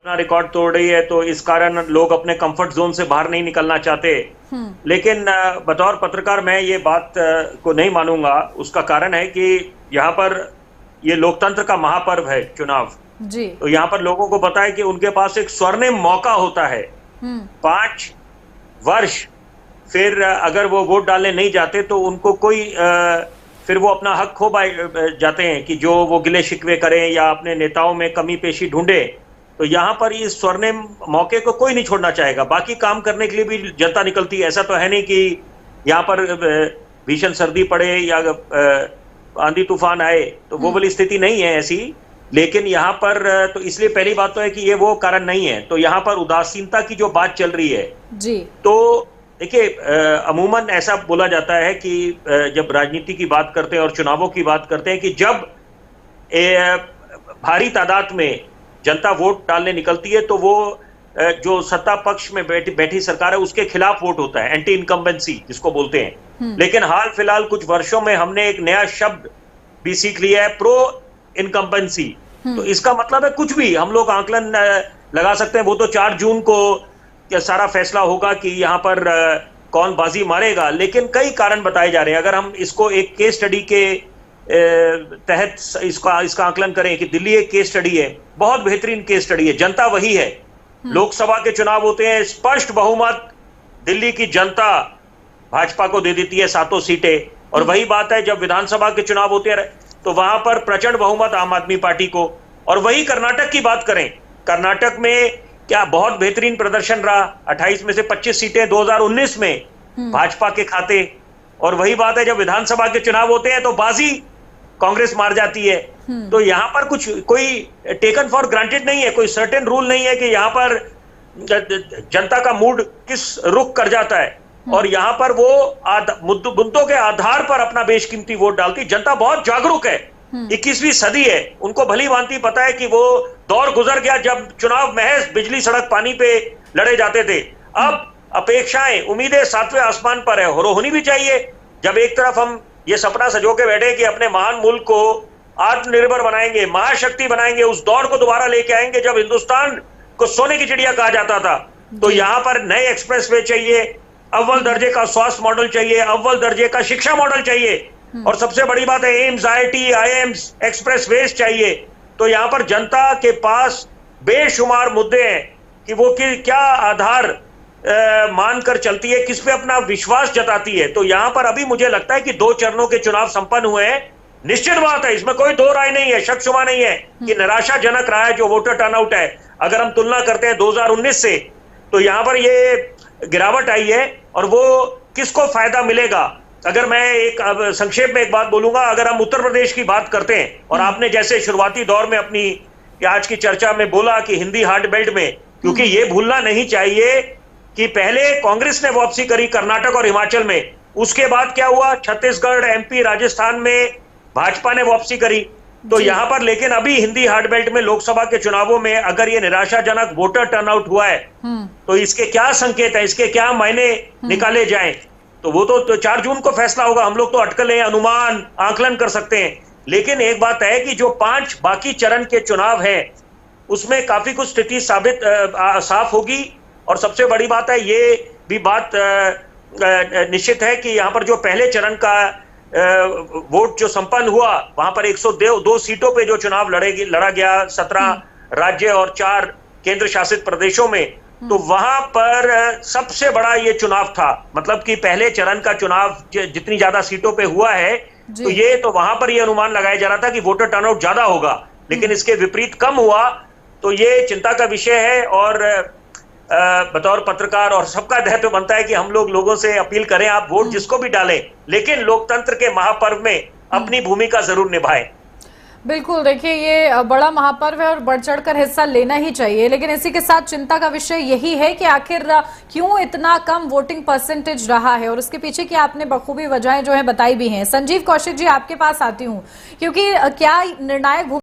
अपना रिकॉर्ड तोड़ रही है, तो इस कारण लोग अपने कंफर्ट जोन से बाहर नहीं निकलना चाहते। लेकिन बतौर पत्रकार मैं ये बात को नहीं मानूंगा। उसका कारण है कि यहाँ पर ये लोकतंत्र का महापर्व है चुनाव जी। तो यहाँ पर लोगों को पता है कि उनके पास एक स्वर्णिम मौका होता है 5 वर्ष। फिर अगर वो वोट डालने नहीं जाते तो उनको कोई फिर वो अपना हक खो जाते हैं कि जो वो गिले शिकवे करें या अपने नेताओं में कमी पेशी ढूंढे। तो यहाँ पर इस स्वर्णिम मौके को कोई नहीं छोड़ना चाहेगा। बाकी काम करने के लिए भी जनता निकलती है। ऐसा तो है नहीं कि यहाँ पर भीषण सर्दी पड़े या आंधी तूफान आए, तो वो वाली स्थिति नहीं है ऐसी। लेकिन यहाँ पर तो इसलिए पहली बात तो है कि ये वो कारण नहीं है। तो यहाँ पर उदासीनता की जो बात चल रही है जी, तो देखिए अमूमन ऐसा बोला जाता है कि जब राजनीति की बात करते हैं और चुनावों की बात करते हैं कि जब भारी तादाद में जनता वोट डालने निकलती है तो वो जो सत्ता पक्ष में बैठी सरकार है उसके खिलाफ वोट होता है, एंटी इनकम्बेंसी जिसको बोलते हैं। लेकिन हाल फिलहाल कुछ वर्षों में हमने एक नया शब्द भी सीख लिया है, प्रो इनकम्बेंसी। तो इसका मतलब है कुछ भी हम लोग आंकलन लगा सकते हैं। वो तो 4 जून को सारा फैसला होगा कि यहाँ पर कौन बाजी मारेगा। लेकिन कई कारण बताए जा रहे हैं। अगर हम इसको एक केस स्टडी के तहत इसका आंकलन करें कि दिल्ली एक केस स्टडी है, बहुत बेहतरीन केस स्टडी है। जनता वही है। लोकसभा के चुनाव होते हैं, स्पष्ट बहुमत दिल्ली की जनता भाजपा को दे देती है 7 सीटें। और वही बात है जब विधानसभा के चुनाव होते हैं तो वहां पर प्रचंड बहुमत आम आदमी पार्टी को। और वही कर्नाटक की बात करें, कर्नाटक में क्या बहुत बेहतरीन प्रदर्शन रहा। 28 में से 25 सीटें 2019 में भाजपा के खाते। और वही बात है जब विधानसभा के चुनाव होते हैं तो बाजी कांग्रेस मार जाती है। तो यहाँ पर कुछ कोई टेकन फॉर ग्रांटेड नहीं है, कोई सर्टेन रूल नहीं है कि यहाँ पर जनता का मूड किस रुख कर जाता है। और यहाँ पर वो मुद्दों के आधार पर अपना बेशकीमती वोट डालती। जनता बहुत जागरूक है, 21वीं सदी है। उनको भली भांति पता है कि वो दौर गुजर गया जब चुनाव महज बिजली सड़क पानी पे लड़े जाते थे। अब अपेक्षाएं उम्मीदें 7वें आसमान पर है, और होनी भी चाहिए। जब एक तरफ हम ये सपना सजो के बैठे कि अपने महान मुल्क को आत्मनिर्भर बनाएंगे, महाशक्ति बनाएंगे, उस दौर को दोबारा लेके आएंगे जब हिंदुस्तान को सोने की चिड़िया कहा जाता था। तो यहाँ पर नए एक्सप्रेसवे चाहिए, अव्वल दर्जे का स्वास्थ्य मॉडल चाहिए, अव्वल दर्जे का शिक्षा मॉडल चाहिए, और सबसे बड़ी बात है एम्स, IIT, IIMs, एक्सप्रेसवेज चाहिए। तो यहाँ पर जनता के पास बेशुमार मुद्दे हैं कि वो क्या आधार मानकर चलती है, किस पे अपना विश्वास जताती है। तो यहाँ पर अभी मुझे लगता है कि 2 चरणों के चुनाव संपन्न हुए हैं। निश्चित बात है, इसमें कोई दो राय नहीं है, शक शुबा नहीं है कि निराशाजनक रहा है जो वोटर टर्नआउट है। अगर हम तुलना करते हैं 2019 से, तो यहाँ पर ये गिरावट आई है। और वो किसको फायदा मिलेगा? अगर मैं एक संक्षेप में एक बात बोलूंगा, अगर हम उत्तर प्रदेश की बात करते हैं, और आपने जैसे शुरुआती दौर में अपनी आज की चर्चा में बोला कि हिंदी हार्ड बेल्ट में, क्योंकि ये भूलना नहीं चाहिए कि पहले कांग्रेस ने वापसी करी कर्नाटक और हिमाचल में, उसके बाद क्या हुआ, छत्तीसगढ़, MP, राजस्थान में भाजपा ने वापसी करी। तो यहाँ पर लेकिन अभी हिंदी हार्ड बेल्ट में लोकसभा के चुनावों में अगर ये निराशाजनक वोटर टर्नआउट हुआ है तो इसके क्या संकेत है, इसके क्या मायने निकाले जाएं? तो वो तो 4 जून को फैसला होगा। हम लोग तो अटकलें, अनुमान, आकलन कर सकते हैं। लेकिन एक बात है कि जो 5 बाकी चरण के चुनाव हैं उसमें काफी कुछ स्थिति साफ होगी। और सबसे बड़ी बात है, ये भी बात निश्चित है कि यहाँ पर जो पहले चरण का वोट जो संपन्न हुआ, वहां पर 102 सीटों पे जो चुनाव लड़ा गया 17 राज्य और 4 केंद्र शासित प्रदेशों में, तो वहां पर सबसे बड़ा ये चुनाव था। मतलब कि पहले चरण का चुनाव जितनी ज्यादा सीटों पे हुआ है, तो ये तो वहां पर ये अनुमान लगाया जा रहा था कि वोटर टर्नआउट ज्यादा होगा, लेकिन इसके विपरीत कम हुआ। तो ये चिंता का विषय है। और बतौर पत्रकार और सबका दायित्व बनता है कि हम लोगों से अपील करें, आप वोट जिसको भी डालें, लेकिन लोकतंत्र के महापर्व में अपनी भूमिका जरूर निभाएं। बिल्कुल, देखिए ये बड़ा महापर्व है और बढ़ चढ़कर हिस्सा लेना ही चाहिए। लेकिन इसी के साथ चिंता का विषय यही है कि आखिर क्यों इतना कम वोटिंग परसेंटेज रहा है, और उसके पीछे की आपने बखूबी वजहें जो है बताई भी हैं। संजीव कौशिक जी, आपके पास आती हूँ, क्योंकि क्या निर्णायक